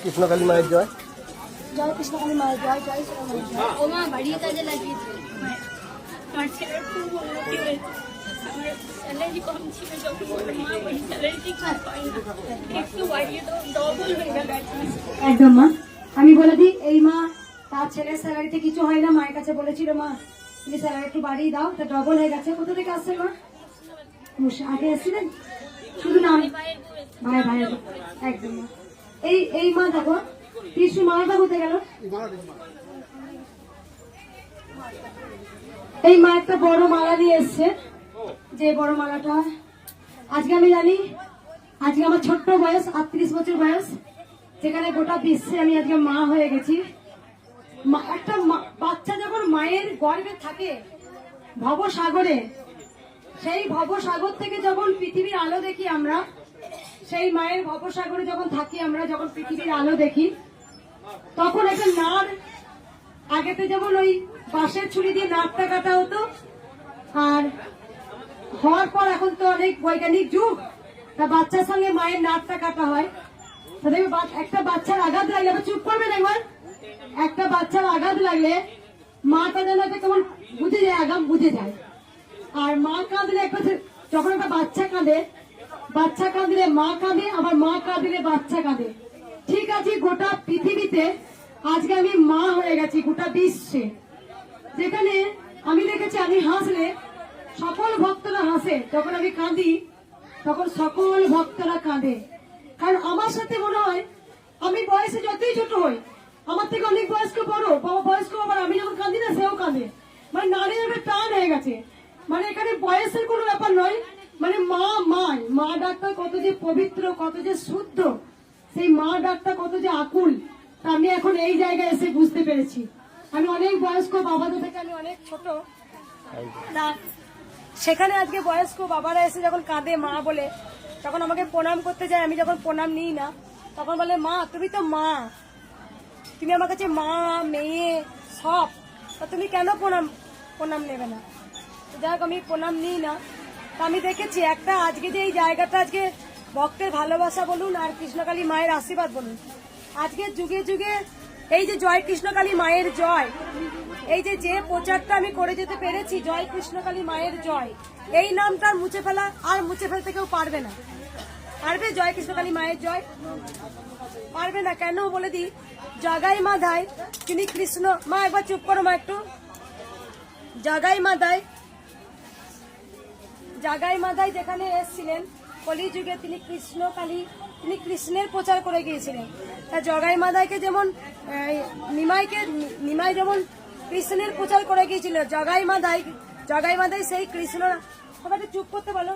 কৃষ্ণকালী মায়ের জয়। জয় কৃষ্ণকালী মায়ের জয়। জয় শ্রীরামের জয়। ও মা বাড়ির কাজে লাগিয়েছে। আমার ছেলের খুব উন্নতি হয়েছে। আমার স্যালারি কম ছিল যখন মা বাড়ি স্যালারি ঠিক পাই না, একটু বাড়িয়ে দাও, ডবল হয়ে গেল। একদম মা, আমি বলে দিই, এই মা তার ছেলের স্যালারিতে কিছু হয় না, মায়ের কাছে বলেছিল মা তুমি স্যালারি একটু বাড়িয়ে দাও, তা ডবল হয়ে গেছে। কোথা থেকে আসছে মা? আগে এসেছিলেন শুধু নাম ভাই ভাই। একদম মা, এই মা দেখো ত্রিশু মালাটা কোথায় গেল? এই মা একটা বড় মালা নিয়ে এসছে, যে বড় মালাটা আজকে আমি জানি, আজকে আমার ছোট্ট বয়স 38 বছর বয়স, যেখানে গোটা বিশ্বে আমি আজকে মা হয়ে গেছি। একটা বাচ্চা যখন মায়ের গর্ভে থাকে ভবসাগরে, সেই ভবসাগর থেকে যখন পৃথিবীর আলো দেখি আমরা, সেই মায়ের ভবসাগরে যখন থাকি আমরা, যখন পৃথিবীর আলো দেখি, তখন একটা নার, আগেতে যেমন ওই বাঁশের ছুরি দিয়ে নাকটা কাটা হতো, আর হওয়ার পর এখন তো অনেক বৈজ্ঞানিক যুগ, তা বাচ্চার সঙ্গে মায়ের নাকটা কাটা হয়। একটা বাচ্চার আঘাত লাগলে, চুপ করবেন একবার, একটা বাচ্চার আঘাত লাগলে মাটা যেন কেমন বুঝে যায়, আগাম বুঝে যায়। আর মা কাঁদলে একটা, যখন একটা বাচ্চা কাঁদে, বাচ্চা কাঁদলে মা কাঁদে, আবার মা কাঁদলে বাচ্চা কাঁদে। ঠিক আছে, গোটা পৃথিবীতে আজকে আমি মা হয়ে গেছি, গোটা বিশ্বে। যেখানে আমি দেখেছি আমি হাসলে সকল ভক্তরা হাসে, যখন আমি কাঁদি তখন সকল ভক্তরা কাঁদে। কারণ আমার সাথে মনে হয় আমি বয়সে যতই ছোট হই, আমার থেকে অনেক বয়স্ক বড়, বাবা বয়স্ক, আবার আমি যখন কাঁদি না সেও কাঁদে। মানে নারীর একটা টান হয়ে গেছে, মানে এখানে বয়সের কোনো ব্যাপার নয়, মানে মা ডাকটা কত যে পবিত্র, কত যে শুদ্ধ, সেই মা ডাকটা কত যে আকুল, তা আমি এখন এই জায়গায় এসে বুঝতে পেরেছি। আমি অনেক বয়স্ক বাবাদের থেকে আমি অনেক ছোট, সেখানে আজকে বয়স্ক বাবারা এসে যখন কাঁদে মা বলে, তখন আমাকে প্রণাম করতে যায়, আমি যখন প্রণাম নিই না, তখন বলে মা তুমি তো মা, তুমি আমার কাছে মা মেয়ে সব, তা তুমি কেন প্রণাম নেবে না? যাই হোক, আমি প্রণাম নিই না। তা আমি দেখেছি একটা, আজকে যে এই জায়গাটা, আজকে ভক্তের ভালোবাসা বলুন আর কৃষ্ণকালী মায়ের আশীর্বাদ বলুন, আজকে যুগে যুগে এই যে জয় কৃষ্ণকালী মায়ের জয়, এই যে প্রচারটা আমি করে যেতে পেরেছি, জয় কৃষ্ণকালী মায়ের জয়, এই নামটা মুছে ফেলা আর মুছে ফেলতে কেউ পারবে না। পারবে? জয় কৃষ্ণকালী মায়ের জয় পারবে না। কেন বলে দিই, জগাই মাধায় তিনি কৃষ্ণ, মা একবার চুপ করো মা একটু। জগাই মাধায় যেখানে এসেছিলেন কলিযুগে, তিনি কৃষ্ণকালী, তিনি কৃষ্ণের প্রচার করে গিয়েছিলেন। তা জগাই মাধাইকে যেমন নিমাই যেমন কৃষ্ণের প্রচার করে গিয়েছিল, জগাই মাধাই সেই কৃষ্ণ, সবাইকে চুপ করতে বলো,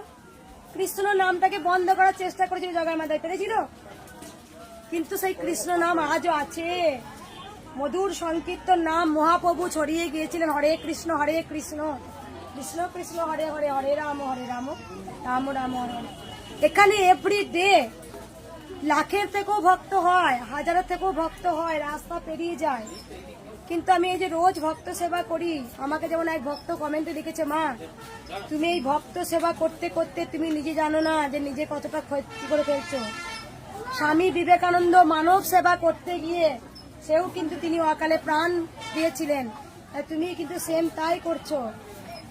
কৃষ্ণ নামটাকে বন্ধ করার চেষ্টা করেছিল জগাই মাধাই, পেরেছিল? কিন্তু সেই কৃষ্ণ নাম আজও আছে, মধুর সংকীর্তন নাম মহাপ্রভু ছড়িয়ে গিয়েছিলেন, হরে কৃষ্ণ কৃষ্ণ কৃষ্ণ হরে হরে, হরে রাম রাম রাম হরে। এখানে এভরিডে লাখের থেকেও ভক্ত হয়, হাজারের থেকেও ভক্ত হয়, রাস্তা পেরিয়ে যায়। কিন্তু আমি এই যে রোজ ভক্ত সেবা করি, আমাকে যেমন এক ভক্ত কমেন্টে লিখেছে, মা তুমি এই ভক্ত সেবা করতে করতে তুমি নিজে জানো না যে নিজে কতটা ক্ষতি করে ফেলছো। স্বামী বিবেকানন্দ মানব সেবা করতে গিয়ে সেও কিন্তু তিনি অকালে প্রাণ দিয়েছিলেন, তুমি কিন্তু সেম তাই করছো।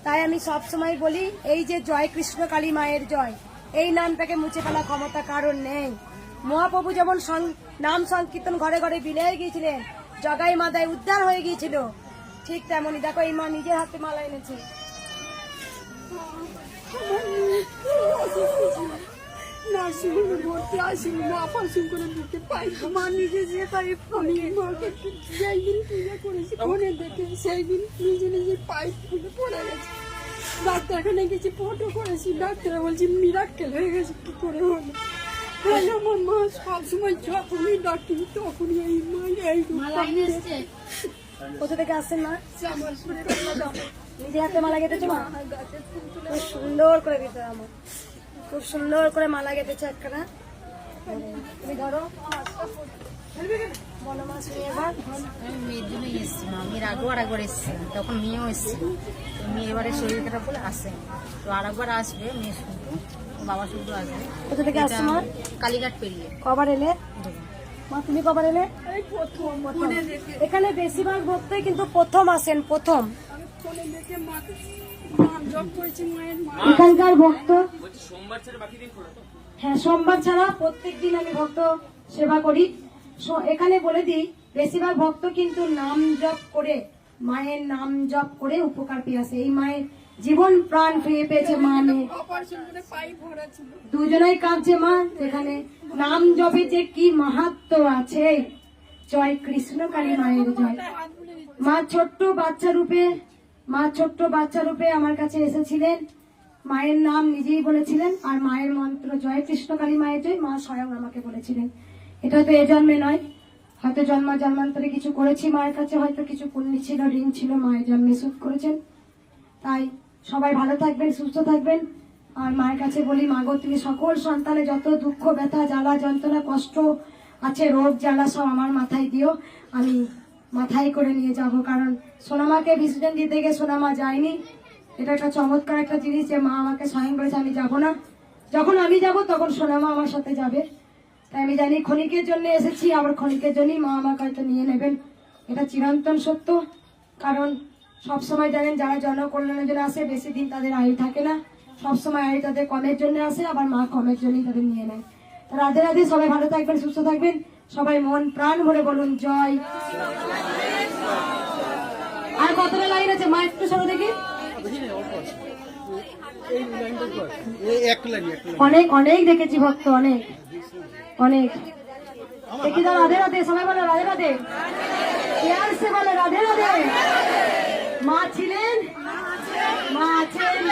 তাই আমি সবসময় বলি, এই যে জয় কৃষ্ণকালী মায়ের জয়, এই নামটাকে মুছে ফেলা ক্ষমতা কারণ নেই। মহাপ্রভু যেমন নাম সংকীর্তন ঘরে ঘরে বিলিয়ে গিয়েছিলেন, জগাই মাধায় উদ্ধার হয়ে গিয়েছিল, ঠিক তেমনই দেখো এই মা নিজের হাতে মালা এনেছে। নার্সিংহোমে ভর্তি আসিনি, মা অপারেশন করে দিতে পাই, মা নিজে যে পাই, আমি মাকে যেই দিন পূজা করেছি ফোনে দেখে, সেই দিন নিজে পাইপ খুলে পড়ে গেছে। ডাক্তারখানে গেছি, ফটো করেছি, ডাক্তার বলছি মিরাক্কেল হয়ে গেছে, কি করে হলো? আমার মা সবসময় যখনই ডাক্তার তখনই এই মা এই কোথা থেকে আসছেন মা? নিজের হাতে মালা গেঁথেছো মা? খুব সুন্দর করে দিতে, আমার খুব সুন্দর করে মালা গেঁথেছে একখানা। তুমি ধরো বনমাস নিয়ে, এবার আমি মেয়ের জন্যই এসেছিলাম, এর আগেও আরেকবার এসেছিলাম, তখন মেয়েও এসেছিল, মেয়ে এবারে শরীর খারাপ বলে আসে, তো আরেকবার আসবে মেয়ে, শুধু বাবা শুধু আসবে। কোথা থেকে আসছে মা? কালীঘাট পেরিয়ে। কবার এলে? মা তুমি কবার এলে? এই প্রথম ফোনে দেখে, এখানে বেশিরভাগ ভক্তই কিন্তু প্রথম আসেন, প্রথম। আমি ফোনে দেখে মাকে নাম জপ করেছি মায়ের মা। এখানকার ভক্ত হ্যাঁ, সোমবার ছাড়া প্রত্যেক দিন আমি ভক্ত সেবা করি। এখানে বলে দিই, বেশিরভাগ ভক্ত কিন্তু নাম জপ করে, মায়ের নাম জপ করে উপকার পেয়ে আসে। এই মায়ের জীবন প্রাণ ফিরে পেয়েছে মা মেয়ে, অপারেশন করে পাইপ ভরা ছিল। দুজনেই কাঁদছে মা। এখানে নাম জপে যে কি মাহাত্ম্য আছে, জয় কৃষ্ণ কালী মায়ের জয়। হাত বুলে দিচ্ছে। মা ছোট্ট বাচ্চা রূপে আমার কাছে এসেছিলেন, মায়ের নাম নিজেই বলেছিলেন, আর মায়ের মন্ত্র জয় কৃষ্ণ কালী মায়ের জয় মা স্বয়ং আমাকে বলেছিলেন। এটা তো এ জন্মে নয়, হয়তো জন্মান্তরে কিছু করেছি মায়ের কাছে, হয়তো কিছু পুণ্য ছিল, ঋণ ছিল, মায়ের জন্মে শোধ করেছেন। তাই সবাই ভালো থাকবেন, সুস্থ থাকবেন। আর মায়ের কাছে বলি, মাগো তুমি সকল সন্তানের যত দুঃখ ব্যথা জ্বালা যন্ত্রণা কষ্ট আছে, রোগ জ্বালা সব আমার মাথায় দিও, আমি মাথায় করে নিয়ে যাব। কারণ সোনামাকে বিসর্জন দিতে গিয়ে সোনামা যায়নি। এটা একটা চমৎকার একটা জিনিস যে মা আমাকে স্বয়ং বলেছে আমি যাব না, যখন আমি যাব তখন সোনামা আমার সাথে যাবে। তাই আমি জানি ক্ষণিকের জন্য এসেছি, আবার ক্ষণিকের জন্যই মা আমাকে হয়তো নিয়ে নেবেন, এটা চিরন্তন সত্য। কারণ সবসময় জানেন যারা জনকল্যাণের জন্য আসে বেশি দিন তাদের আয়ু থাকে না, সবসময় আয়ু তাদের কমের জন্য আসে, আবার মা কমের জন্যই তাদের নিয়ে নেয়। তো রাধে রাধে, সবাই ভালো থাকবেন, সুস্থ থাকবেন, সবাই মন প্রাণ ভরে বলুন জয়। আর কতটা লাইন আছে মা, একটু সরো দেখি। অনেক অনেক দেখেছি ভক্ত, অনেক অনেক দেখি। দাও রাধে রাধে, সবাই বলে রাধে রাধে, প্যার সে বলে রাধে রাধে। মা ছিলেন, মা আছেন,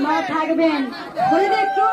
মা থাকবেন, বলে দে একটু।